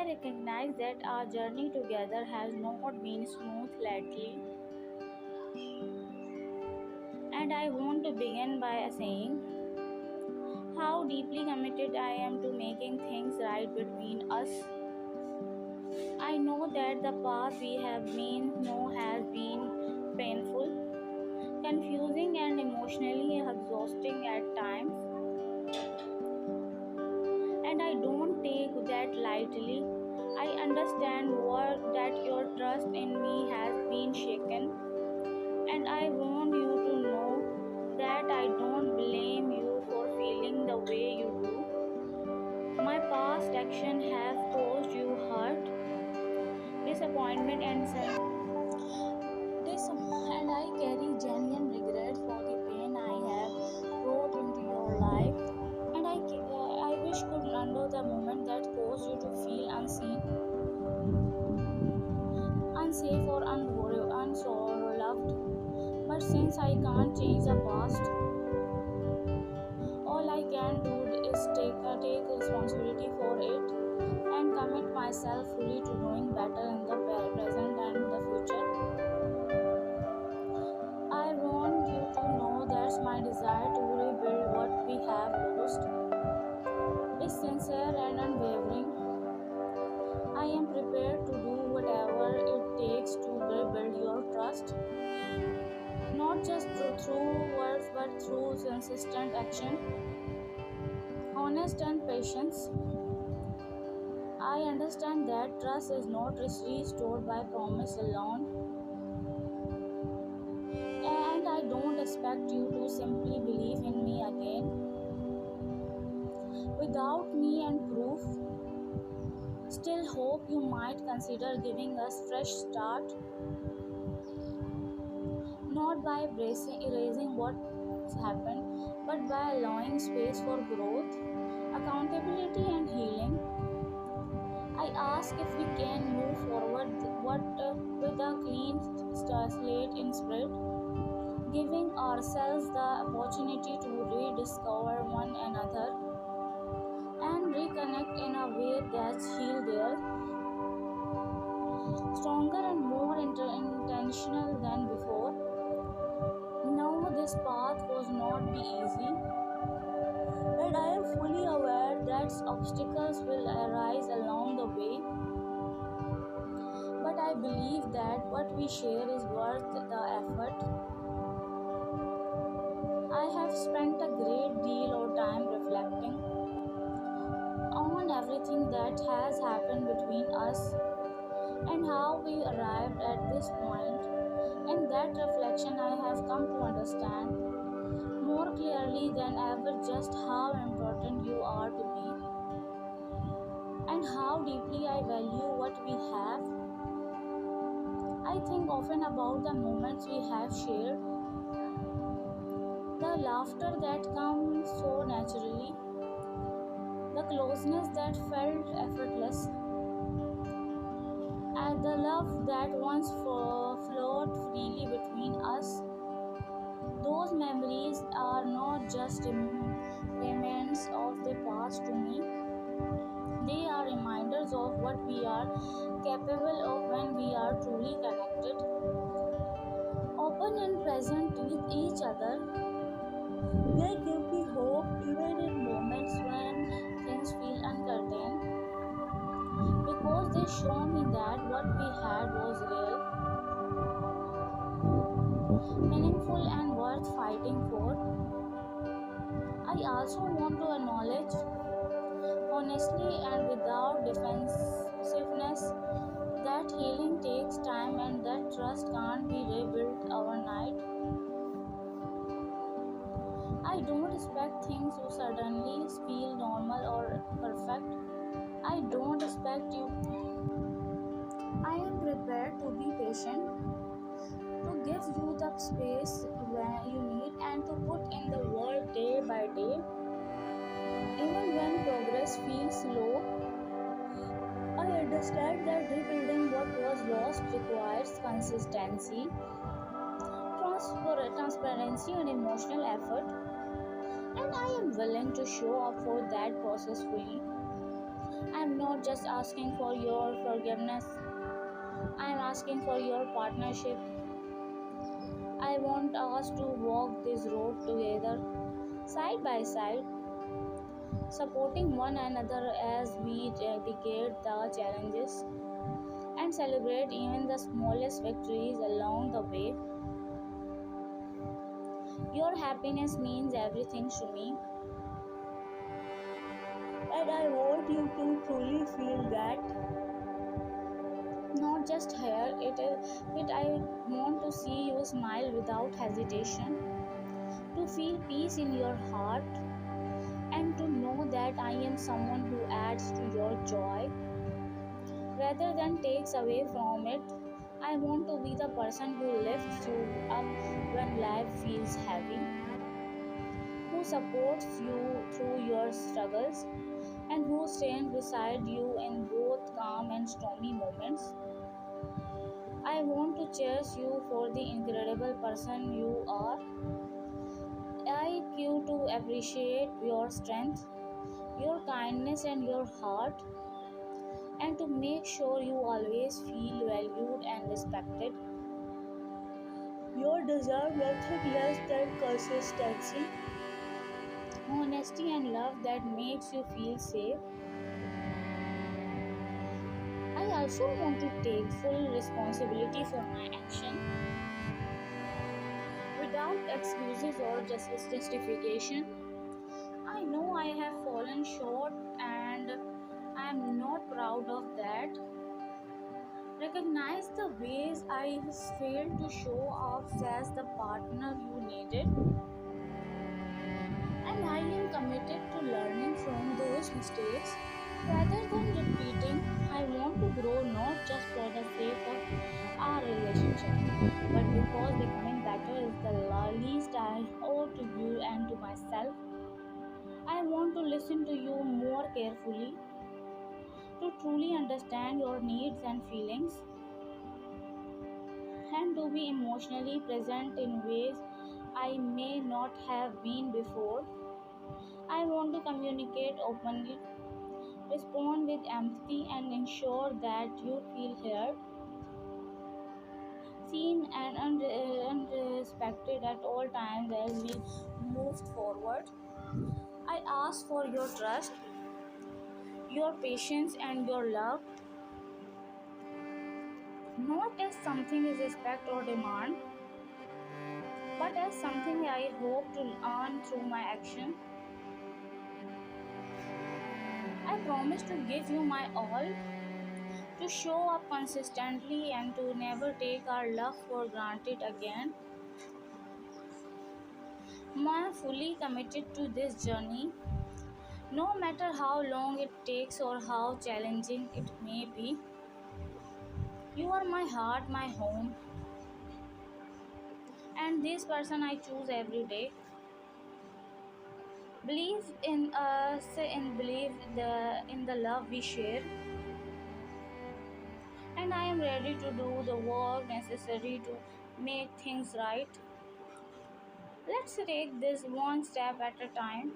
I recognize that our journey together has not been smooth lately, and I want to begin by saying how deeply committed I am to making things right between us. I know that the path we have been know has been painful, confusing, and emotionally exhausting at times, and I don't take that lightly. I understand that your trust in me has been shaken, and I want you to know that I don't blame you for feeling the way you do. My past actions have caused you hurt, disappointment, and I carry genuine regret for the pain I have brought into your life. And I wish could undo the moment that caused you to feel unseen, unsafe, or unloved. But since I can't change the past, all I can do is take responsibility for it and commit myself fully to doing better in the present and the future. I want you to know that my desire to rebuild what we have lost is sincere and unwavering. I am prepared to do whatever it takes to rebuild your trust, not just through words but through consistent action, honest and patience. I understand that trust is not restored by promise alone, and I don't expect you to simply believe in me again without me and proof. Still hope you might consider giving us fresh start, not by erasing what's happened, but by allowing space for growth, accountability, and healing. I ask if we can move forward with a clean slate in spirit, giving ourselves the opportunity to rediscover one another and reconnect in a way that's healed there, stronger and more intentional than before. No, this path was not be easy, and I am fully aware that obstacles will arise along the way. But I believe that what we share is worth the effort. I have spent a great deal of time reflecting on everything that has happened between us and how we arrived at this point. In that reflection, I have come to understand more clearly than ever just how important you are to me and how deeply I value what we have. I think often about the moments we have shared, the laughter that comes so naturally, the closeness that felt effortless, and the love that once flowed freely between us. Those memories are not just remnants of the past to me, they are reminders of what we are capable of when we are truly connected, open and present with each other. They give me hope even in moments when things feel uncertain, because they show me that what we had was real, meaningful, and worth fighting for. I also want to acknowledge, honestly and without defensiveness, that healing takes time and that trust can't be rebuilt overnight. I don't expect things to suddenly feel normal or perfect. I don't expect you. I am prepared to be patient, to give you the space when you need, and to put in the work day by day. Even when progress feels slow, I understand that rebuilding what was lost requires consistency, transparency, and emotional effort, and I am willing to show up for that process fully. I'm not just asking for your forgiveness, I'm asking for your partnership. I want us to walk this road together, side by side, supporting one another as we navigate the challenges and celebrate even the smallest victories along the way. Your happiness means everything to me, and I want you to truly feel that. Not just here, it I want to see you smile without hesitation, to feel peace in your heart, and to know that I am someone who adds to your joy rather than takes away from it. I want to be the person who lifts you up when life feels heavy, who supports you through your struggles, and who stands beside you in both calm and stormy moments. I want to cherish you for the incredible person you are. I you to appreciate your strength, your kindness, and your heart, and to make sure you always feel valued and respected. You deserve nothing less than consistency, honesty, and love that makes you feel safe. I also want to take full responsibility for my action without excuses or justification. I know I have fallen short and I am not proud of that. Recognize the ways I failed to show up as the partner you needed, and I am committed to learning from those mistakes rather than repeating. I want to grow not just for the sake of our relationship, but because becoming better is the least I owe to you and to myself. I want to listen to you more carefully, to truly understand your needs and feelings, and to be emotionally present in ways I may not have been before. I want to communicate openly, respond with empathy, and ensure that you feel heard, seen, and respected at all times as we move forward. I ask for your trust, your patience, and your love, not as something is expect or demand, but as something I hope to earn through my action. I promise to give you my all, to show up consistently, and to never take our love for granted again. I am fully committed to this journey, no matter how long it takes or how challenging it may be. You are my heart, my home, and this person I choose every day. Believe in us and believe in the love we share, and I am ready to do the work necessary to make things right. Let's take this one step at a time,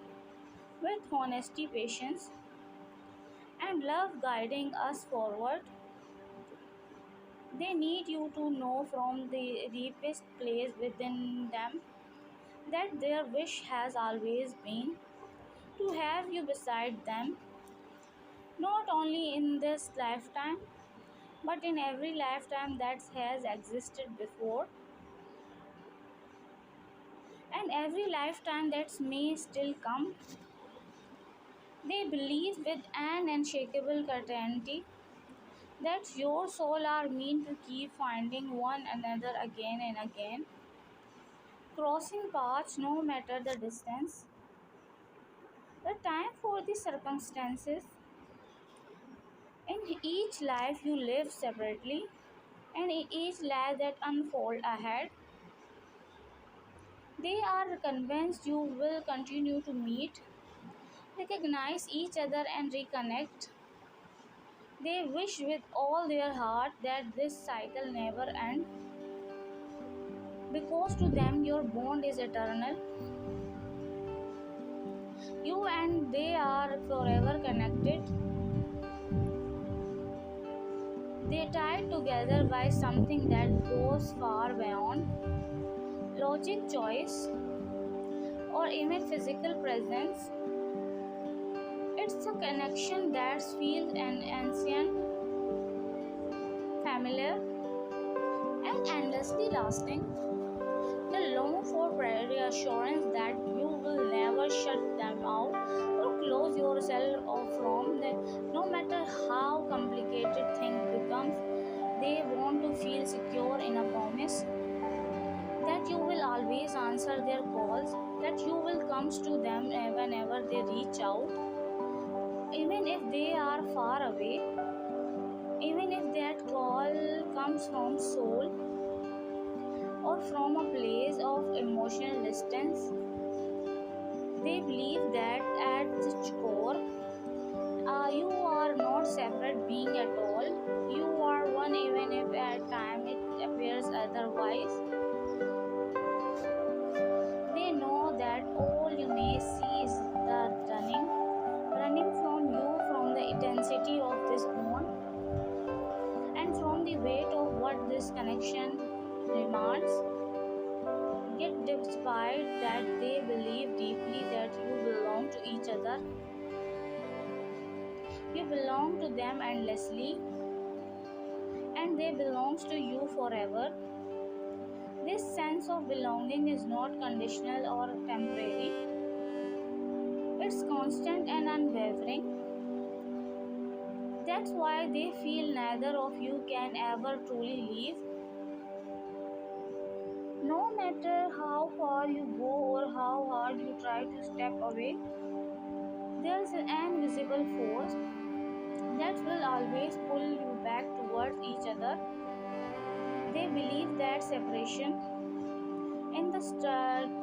with honesty, patience, and love guiding us forward. They need you to know from the deepest place within them that their wish has always been to have you beside them, not only in this lifetime, but in every lifetime that has existed before, and every lifetime that may still come. They believe with an unshakable certainty that your soul are meant to keep finding one another again and again, crossing paths no matter the distance, the time for the circumstances. In each life you live separately, and in each life that unfold ahead, they are convinced you will continue to meet, recognize each other, and reconnect. They wish with all their heart that this cycle never ends, because to them your bond is eternal. You and they are forever connected. together by something that goes far beyond logic, choice, or even physical presence. It's a connection that feels an ancient, familiar, and endlessly lasting. They long for reassurance that you will never shut them out or close yourself off from them. No matter how complicated things becomes, they want to feel secure in a promise that you will always answer their calls, that you will come to them whenever they reach out, even if they are far away, even if that call comes from soul or from a place of emotional distance. They believe that at its core, you are not separate being at all. You are one, even if at time it appears otherwise. They know that all you may see is the running from you, from the intensity of this bond, and from the weight of what this connection demands. Yet, despite that, they believe deeply that you belong to each other. You belong to them endlessly, and they belongs to you forever. This sense of belonging is not conditional or temporary. It's constant and unwavering. That's why they feel neither of you can ever truly leave. No matter how far you go or how hard you try to step away, there's an invisible force that will always pull you back towards each other. They believe that separation, in the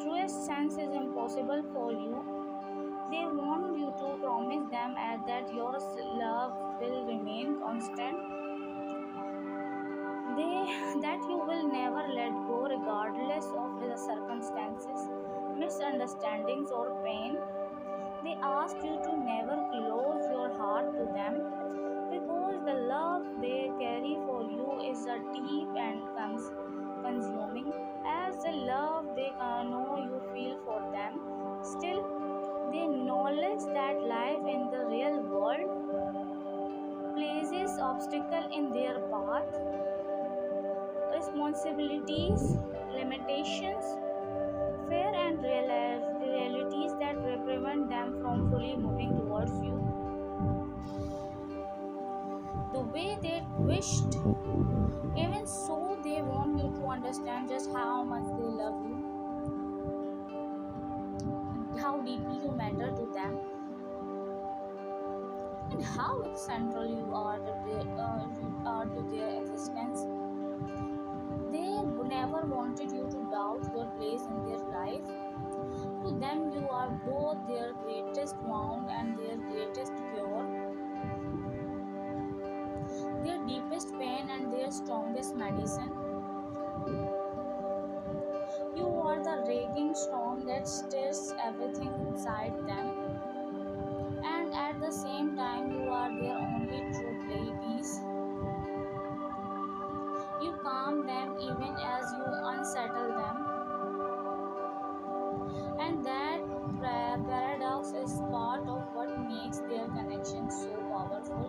truest sense, is impossible for you. They want you to promise them that your love will remain constant. That you will never let go regardless of the circumstances, misunderstandings, or pain. They ask you to never close your heart to them because the love they carry for you is a deep and consuming as the love they know you feel for them. Still, they acknowledge that life in the real world places obstacles in their path, responsibilities, limitations, fear, and realities that prevent them from fully moving towards you the way they wished. Even so, they want you to understand just how much they love you, how deeply you matter to them, and how central you are to their existence. They never wanted you to doubt your place in their life. To them, you are both their greatest wound and their greatest cure, their deepest pain and their strongest medicine. You are the raging storm that stirs everything inside them, and at the same time, you are their only true peace. You calm them even as you unsettle them, and that paradox is part of what makes their connection so powerful.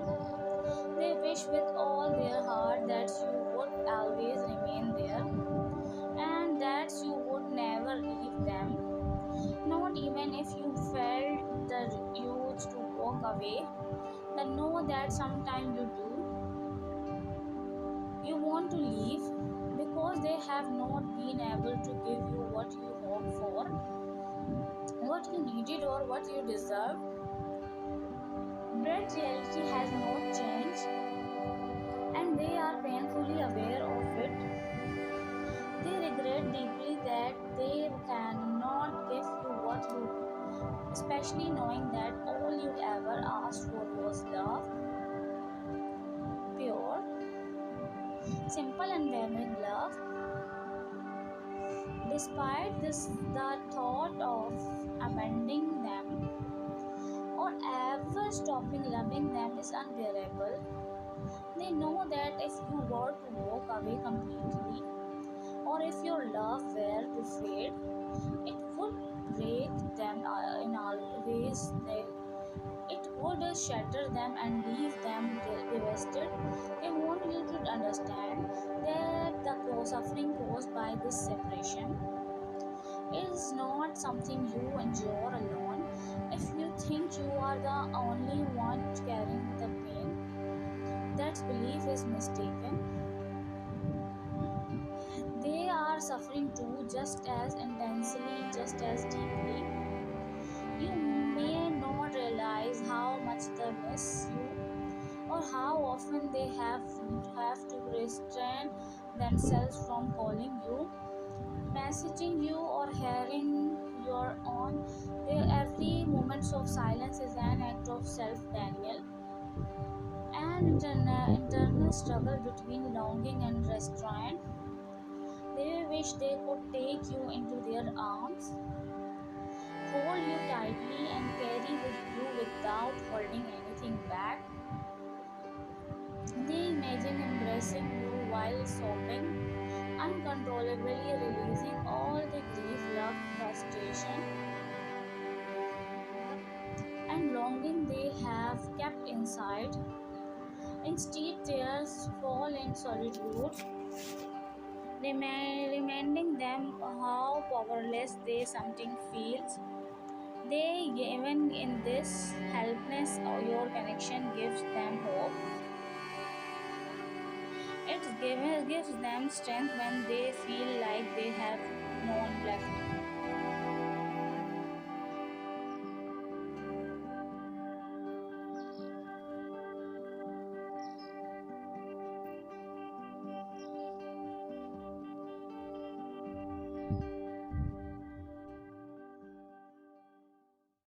They wish with all their heart that you would always remain there and that you would never leave them, not even if you felt the urge to walk away. They know that sometime you do. You want to leave because they have not been able to give you what you hoped for, what you needed, or what you deserved. That reality has not changed, and they are painfully aware of it. They regret deeply that they cannot give you what you do, especially knowing that all you ever asked for was love, pure, simple, and unwavering love. Despite this, the thought of abandoning them or ever stopping loving them is unbearable. They know that if you were to walk away completely, or if your love were to fade, it would break them in all ways. It would shatter them and leave them devastated. They want you to understand that the suffering caused by this separation is not something you endure alone. If you think you are the only one carrying the pain, that belief is mistaken. They are suffering too, just as intensely, just as deeply. You may not realize how much they miss you or how often they have to restrain themselves from calling you, messaging you, or hearing your own. Their every moment of silence is an act of self-denial, an internal struggle between longing and restraint. They wish they could take you into their arms, hold you tightly, and carry with you without holding anything back. They imagine embracing you while sobbing, uncontrollably releasing all the grief, love, frustration, and longing they have kept inside. Instead, tears fall in solitude, reminding them how powerless they something feels. They, even in this helplessness, your connection gives them hope. It gives them strength when they feel like they have no one left.